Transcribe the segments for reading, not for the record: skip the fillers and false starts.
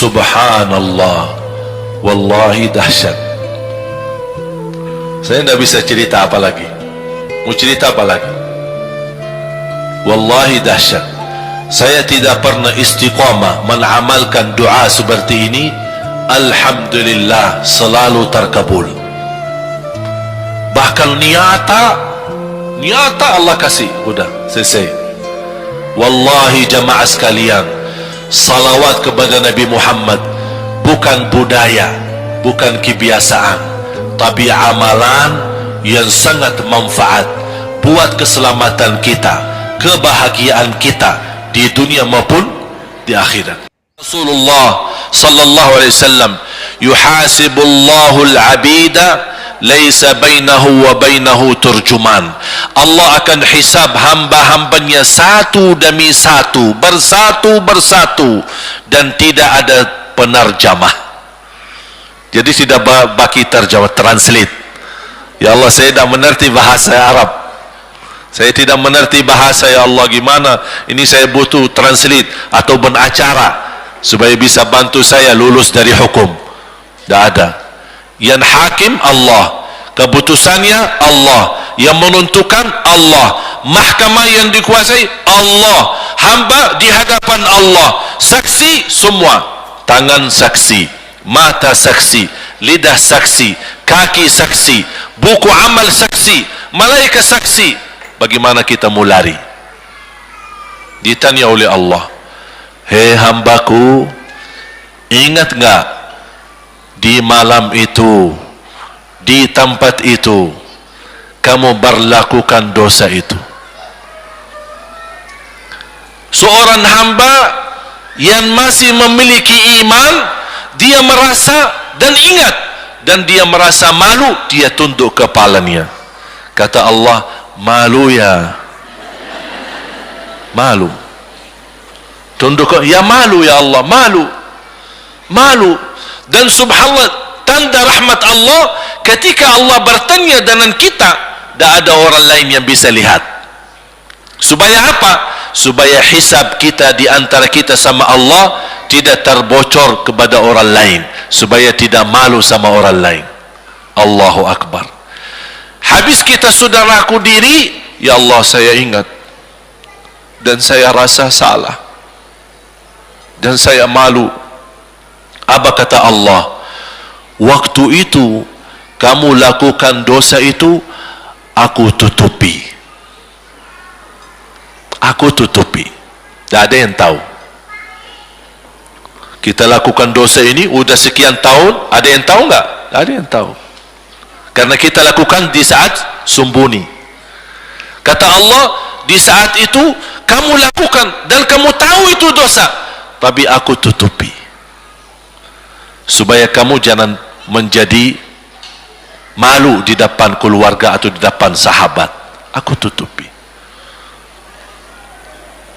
Subhanallah, wallahi dahsyat. Saya tidak bisa cerita apa lagi. Mau cerita apa lagi? Wallahi dahsyat. Saya tidak pernah istiqamah mengamalkan doa seperti ini. Alhamdulillah, selalu terkabul. Bahkan nyata Allah kasih. Udah selesai. Wallahi jamaah sekalian, salawat kepada Nabi Muhammad bukan budaya, bukan kebiasaan, tapi amalan yang sangat manfaat buat keselamatan kita, kebahagiaan kita di dunia maupun di akhirat. Rasulullah sallallahu alaihi wasallam, yuhasibullahu al-'abida laisa bainahu wa bainahu turjuman. Allah akan hisab hamba-hambanya satu demi satu, bersatu dan tidak ada penerjemah. Jadi tidak bagi terjemah, translate. Ya Allah, saya tidak mengerti bahasa Arab, saya tidak mengerti bahasa, ya Allah, gimana ini, saya butuh translate atau benacara supaya bisa bantu saya lulus dari hukum. Tidak ada. Yang hakim Allah, keputusannya Allah, yang menentukan Allah, mahkamah yang dikuasai Allah, hamba di hadapan Allah, saksi semua, tangan saksi, mata saksi, lidah saksi, kaki saksi, buku amal saksi, malaikat saksi. Bagaimana kita mau lari? Ditanya oleh Allah, hei hambaku, ingat enggak di malam itu, di tempat itu, kamu berlakukan dosa itu? Seorang hamba yang masih memiliki iman, dia merasa dan ingat, dan dia merasa malu, dia tunduk kepalanya. Kata Allah, malu ya, malu. Tunduk, ya malu ya Allah, malu. Dan subhanallah, tanda rahmat Allah, ketika Allah bertanya dengan kita, tidak ada orang lain yang bisa lihat. Supaya apa? Supaya hisab kita di antara kita sama Allah tidak terbocor kepada orang lain, supaya tidak malu sama orang lain. Allahu Akbar. Habis kita sudah raku diri, ya Allah, saya ingat dan saya rasa salah dan saya malu. Apa kata Allah? Waktu itu kamu lakukan dosa itu, aku tutupi. Aku tutupi. Tidak ada yang tahu. Kita lakukan dosa ini udah sekian tahun, ada yang tahu nggak? Tidak ada yang tahu. Karena kita lakukan di saat sembunyi. Kata Allah, di saat itu kamu lakukan dan kamu tahu itu dosa, tapi aku tutupi supaya kamu jangan menjadi malu di depan keluarga atau di depan sahabat. Aku tutupi.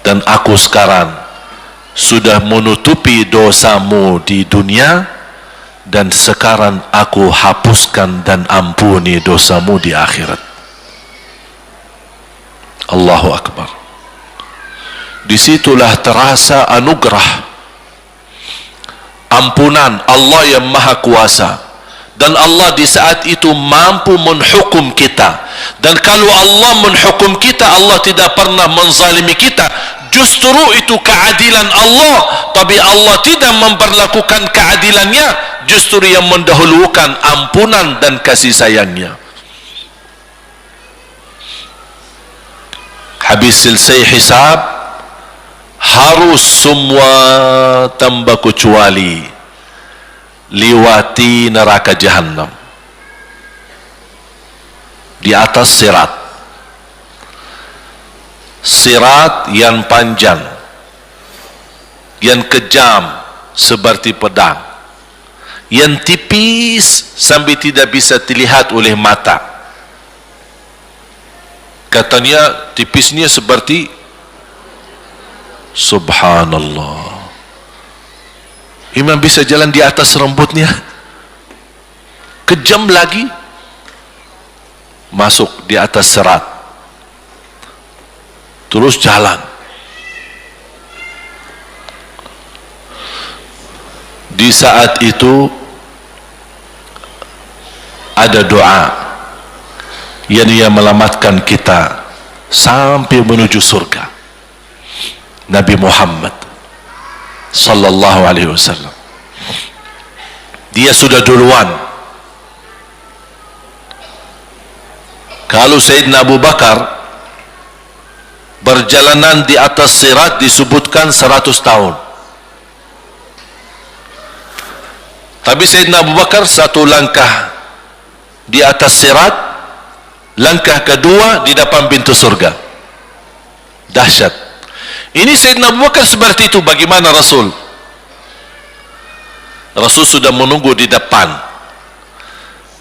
Dan aku sekarang sudah menutupi dosamu di dunia, dan sekarang aku hapuskan dan ampuni dosamu di akhirat. Allahu Akbar. Disitulah terasa anugerah ampunan Allah yang maha kuasa. Dan Allah di saat itu mampu menghukum kita. Dan kalau Allah menghukum kita, Allah tidak pernah menzalimi kita. Justru itu keadilan Allah. Tapi Allah tidak memperlakukan keadilannya, justru yang mendahulukan ampunan dan kasih sayangnya. Habis selesai hisab, harus semua tanpa kecuali liwati neraka Jahannam di atas sirat. Sirat yang panjang, yang kejam seperti pedang, yang tipis sampai tidak bisa dilihat oleh mata. Katanya tipisnya seperti, subhanallah, imam bisa jalan di atas rambutnya. Kejam lagi, masuk di atas serat, terus jalan. Di saat itu ada doa yang ia melamatkan kita sampai menuju surga. Nabi Muhammad sallallahu alaihi wasallam, dia sudah duluan. Kalau Sayyidina Abu Bakar berjalanan di atas sirat disebutkan 100 tahun, tapi Sayyidina Abu Bakar satu langkah di atas sirat, langkah kedua di depan pintu surga. Dahsyat. Ini Sayyidina Abu Bakar seperti itu. Bagaimana Rasul? Rasul sudah menunggu di depan.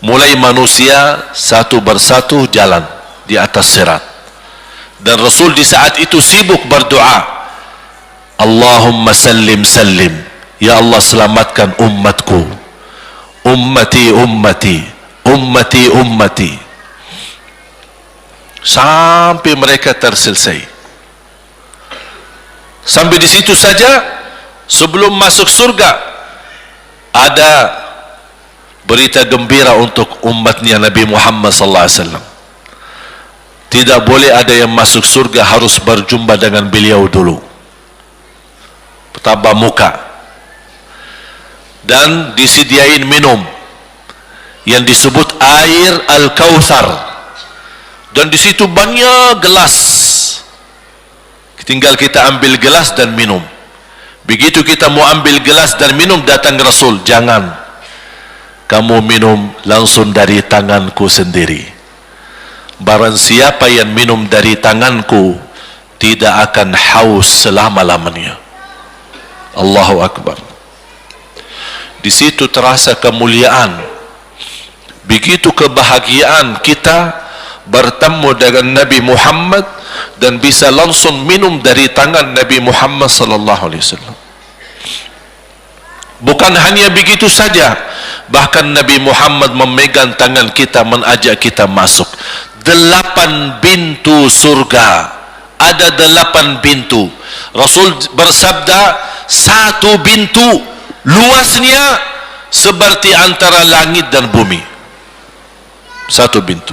Mulai manusia satu persatu jalan di atas sirat. Dan Rasul di saat itu sibuk berdoa, Allahumma sallim sallim, ya Allah selamatkan umatku, ummati ummati, ummati ummati, sampai mereka terselesai. Sampai di situ saja. Sebelum masuk surga ada berita gembira untuk umatnya Nabi Muhammad sallallahu alaihi wasallam. Tidak boleh ada yang masuk surga harus berjumpa dengan beliau dulu, tatap muka, dan disediain minum yang disebut air Al-Kautsar, dan di situ banyak gelas. Tinggal kita ambil gelas dan minum. Begitu kita mau ambil gelas dan minum, datang Rasul, jangan kamu minum langsung dari tanganku sendiri. Barang siapa yang minum dari tanganku tidak akan haus selama-lamanya. Allahu Akbar. Di situ terasa kemuliaan. Begitu kebahagiaan kita bertemu dengan Nabi Muhammad dan bisa langsung minum dari tangan Nabi Muhammad sallallahu alaihi wasallam. Bukan hanya begitu saja, bahkan Nabi Muhammad memegang tangan kita, mengajak kita masuk 8 pintu surga. Ada 8 pintu. Rasul bersabda, satu pintu luasnya seperti antara langit dan bumi. Satu pintu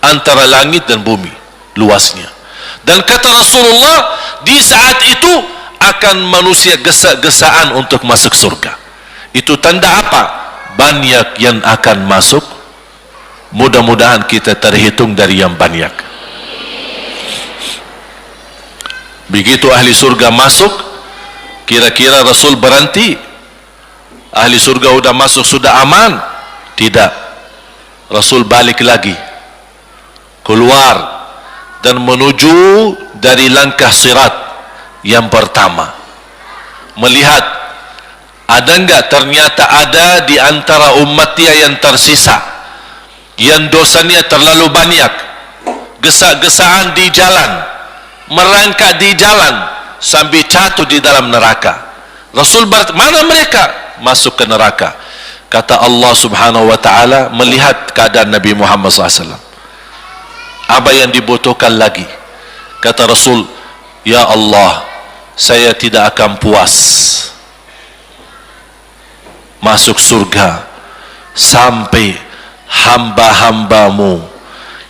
antara langit dan bumi luasnya. Dan kata Rasulullah, di saat itu akan manusia gesa-gesaan untuk masuk surga. Itu tanda apa? Banyak yang akan masuk. Mudah-mudahan kita terhitung dari yang banyak. Begitu ahli surga masuk, kira-kira Rasul berhenti? Ahli surga sudah masuk, sudah aman? Tidak. Rasul balik lagi, keluar dan menuju dari langkah sirat yang pertama, melihat ada enggak ternyata ada di antara umatnya yang tersisa, yang dosanya terlalu banyak, gesa-gesaan di jalan, merangkak di jalan sampai jatuh di dalam neraka. Rasul mana mereka? Masuk ke neraka. Kata Allah subhanahu wa ta'ala melihat keadaan Nabi Muhammad SAW, apa yang dibutuhkan lagi? Kata Rasul, ya Allah, saya tidak akan puas masuk surga sampai hamba-hambamu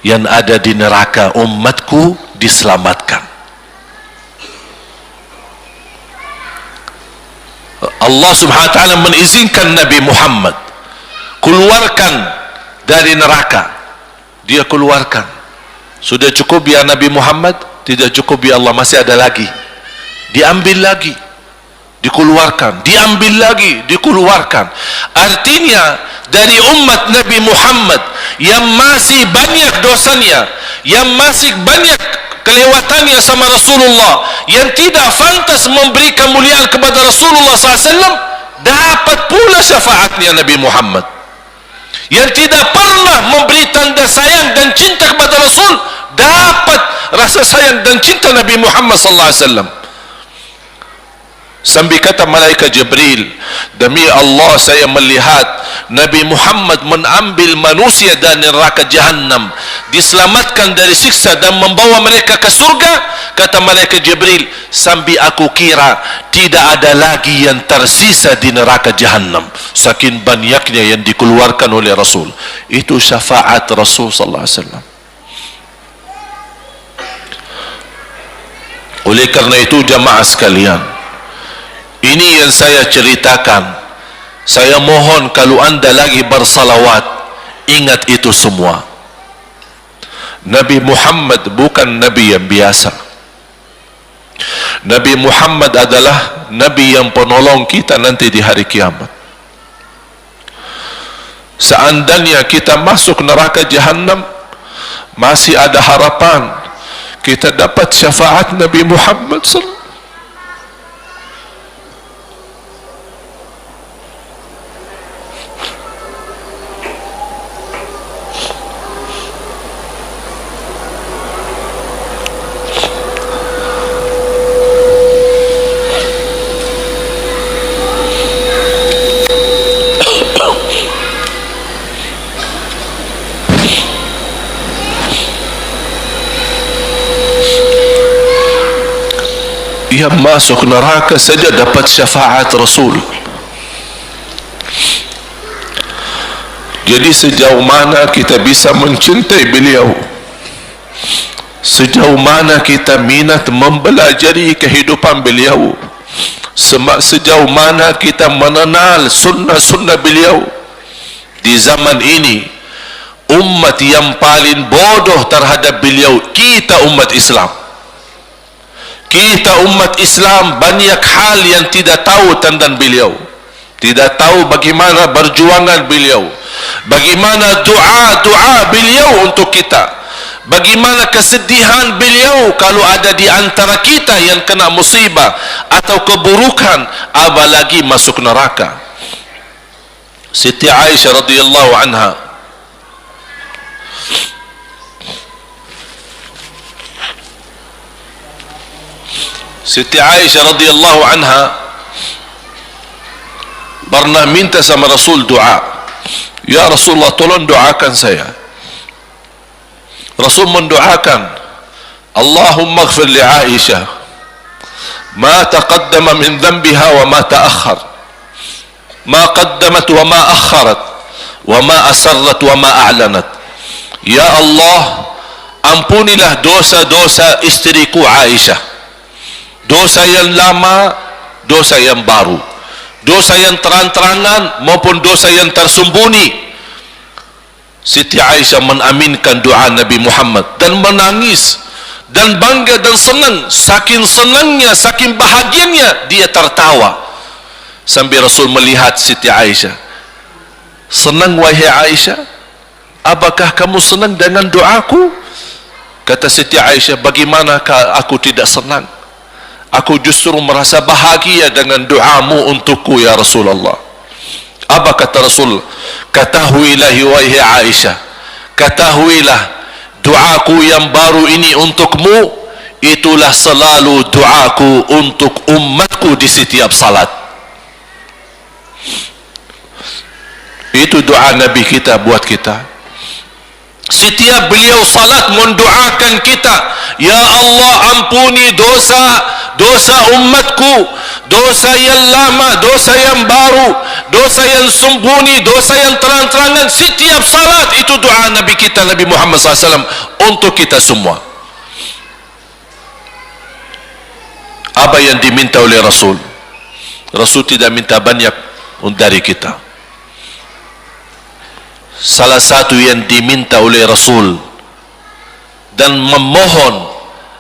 yang ada di neraka, umatku, diselamatkan. Allah subhanahu wa ta'ala mengizinkan Nabi Muhammad keluarkan dari neraka. Dia keluarkan. Sudah cukup ya Nabi Muhammad? Tidak cukup ya Allah, masih ada lagi. Diambil lagi, dikeluarkan, diambil lagi, dikeluarkan. Artinya dari umat Nabi Muhammad yang masih banyak dosanya, yang masih banyak kelewatannya sama Rasulullah, yang tidak pantas memberi kemuliaan kepada Rasulullah SAW, dapat pula syafaatnya Nabi Muhammad. Yang tidak pernah memberi tanda sayang dan cinta kepada Rasul, dapat rasa sayang dan cinta Nabi Muhammad sallallahu alaihi wasallam. Sambil kata malaikat Jibril, demi Allah saya melihat Nabi Muhammad mengambil manusia dari neraka Jahannam, diselamatkan dari siksa dan membawa mereka ke surga. Kata malaikat Jibril, sambil aku kira tidak ada lagi yang tersisa di neraka Jahannam, saking banyaknya yang dikeluarkan oleh Rasul. Itu syafaat Rasul sallallahu alaihi wasallam. Oleh karena itu jamaah sekalian, ini yang saya ceritakan. Saya mohon kalau anda lagi bersalawat, ingat itu semua. Nabi Muhammad bukan Nabi yang biasa. Nabi Muhammad adalah Nabi yang penolong kita nanti di hari kiamat. Seandainya kita masuk neraka Jahannam, masih ada harapan kita dapat syafaat Nabi Muhammad sallallahu. Dia masuk neraka saja dapat syafaat Rasul. Jadi sejauh mana kita bisa mencintai beliau, sejauh mana kita minat mempelajari kehidupan beliau, sejauh mana kita mengenal sunnah-sunnah beliau. Di zaman ini, umat yang paling bodoh terhadap beliau kita, umat Islam. Kita umat Islam banyak hal yang tidak tahu tentang beliau, tidak tahu bagaimana perjuangan beliau, bagaimana doa beliau untuk kita, bagaimana kesedihan beliau kalau ada di antara kita yang kena musibah atau keburukan, apalagi masuk neraka. Siti Aisyah radhiyallahu anha, Siti Aisyah radhiyallahu anha pernah minta sama Rasul doa. Ya Rasulullah, tolong doakan saya. Rasul mendoakan, Allahumma ighfir li Aisyah ma taqaddama min dhanbiha wa ma ta'akhkhar, ma qaddamat wa ma akharat, wa ma asarrat wa ma a'lanat. Ya Allah, ampunilah dosa-dosa istriku Aisyah, dosa yang lama, dosa yang baru, dosa yang terang-terangan maupun dosa yang tersembunyi. Siti Aisyah menaminkan doa Nabi Muhammad dan menangis dan bangga dan senang. Saking senangnya, saking bahagianya, dia tertawa sambil Rasul melihat Siti Aisyah. Senang wahai Aisyah? Apakah kamu senang dengan doaku? Kata Siti Aisyah, bagaimanakah aku tidak senang? Aku justru merasa bahagia dengan doamu untukku ya Rasulullah. Apa kata Rasul? Ketahuilah wahai Aisyah, ketahuilah doaku yang baru ini untukmu, itulah selalu doaku untuk umatku di setiap salat. Itu doa Nabi kita buat kita. Setiap beliau salat mendoakan kita, ya Allah ampuni dosa umatku, dosa yang lama, dosa yang baru, dosa yang sembunyi, dosa yang terang-terangan. Setiap salat itu doa Nabi kita, Nabi Muhammad SAW untuk kita semua. Apa yang diminta oleh Rasul? Rasul tidak minta banyak dari kita. Salah satu yang diminta oleh Rasul dan memohon